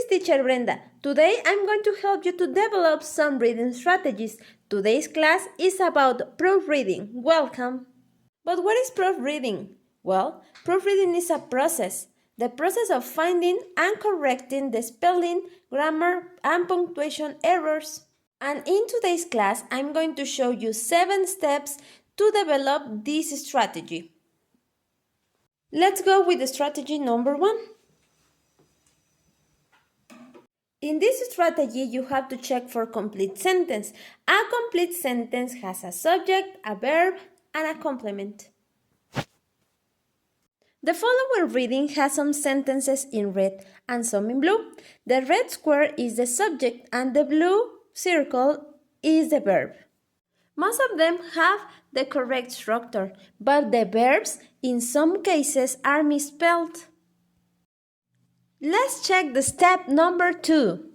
is Teacher Brenda. Today I'm going to help you to develop some reading strategies. Today's class is about proofreading. Welcome! But what is proofreading? Well, proofreading is a process. The process of finding and correcting the spelling, grammar, and punctuation errors. And in today's class, I'm going to show you 7 steps to develop this strategy. Let's go with the strategy number 1. In this strategy, you have to check for complete sentence. A complete sentence has a subject, a verb, and a complement. The following reading has some sentences in red and some in blue. The red square is the subject and the blue circle is the verb. Most of them have the correct structure, but the verbs in some cases are misspelled. Let's check the step number 2.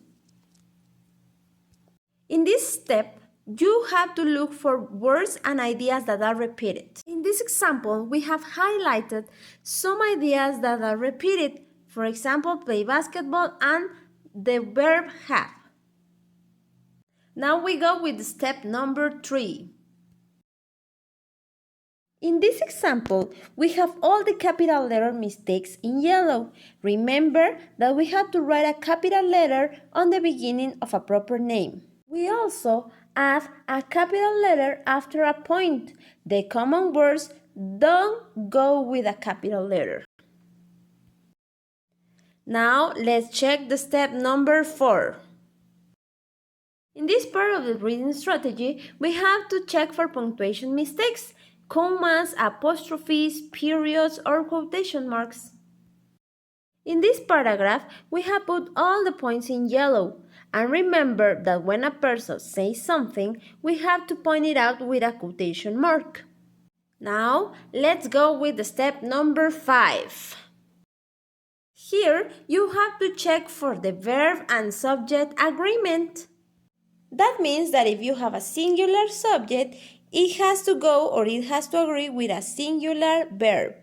In this step, you have to look for words and ideas that are repeated. In this example, we have highlighted some ideas that are repeated. For example, play basketball and the verb have. Now we go with step number 3. In this example, we have all the capital letter mistakes in yellow. Remember that we have to write a capital letter on the beginning of a proper name. We also add a capital letter after a point. The common words don't go with a capital letter. Now let's check the step number 4. In this part of the reading strategy, we have to check for punctuation mistakes, commas, apostrophes, periods, or quotation marks. In this paragraph, we have put all the points in yellow. And remember that when a person says something, we have to point it out with a quotation mark. Now, let's go with the step number 5. Here, you have to check for the verb and subject agreement. That means that if you have a singular subject, it has to go or it has to agree with a singular verb.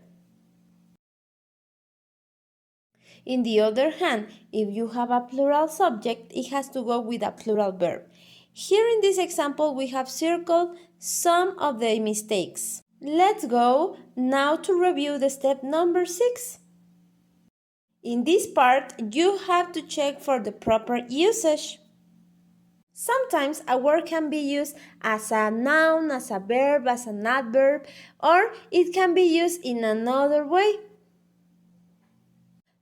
In the other hand, if you have a plural subject, it has to go with a plural verb. Here in this example, we have circled some of the mistakes. Let's go now to review the step number 6. In this part, you have to check for the proper usage. Sometimes a word can be used as a noun, as a verb, as an adverb, or it can be used in another way.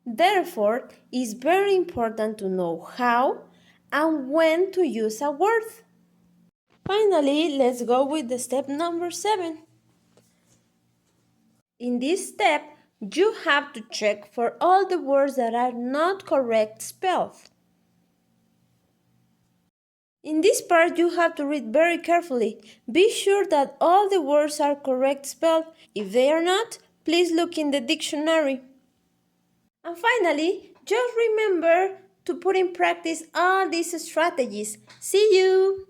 Therefore, it's very important to know how and when to use a word. Finally, let's go with the step number 7. In this step, you have to check for all the words that are not correct spelled. In this part, you have to read very carefully. Be sure that all the words are correct spelled. If they are not, please look in the dictionary. And finally, just remember to put in practice all these strategies. See you!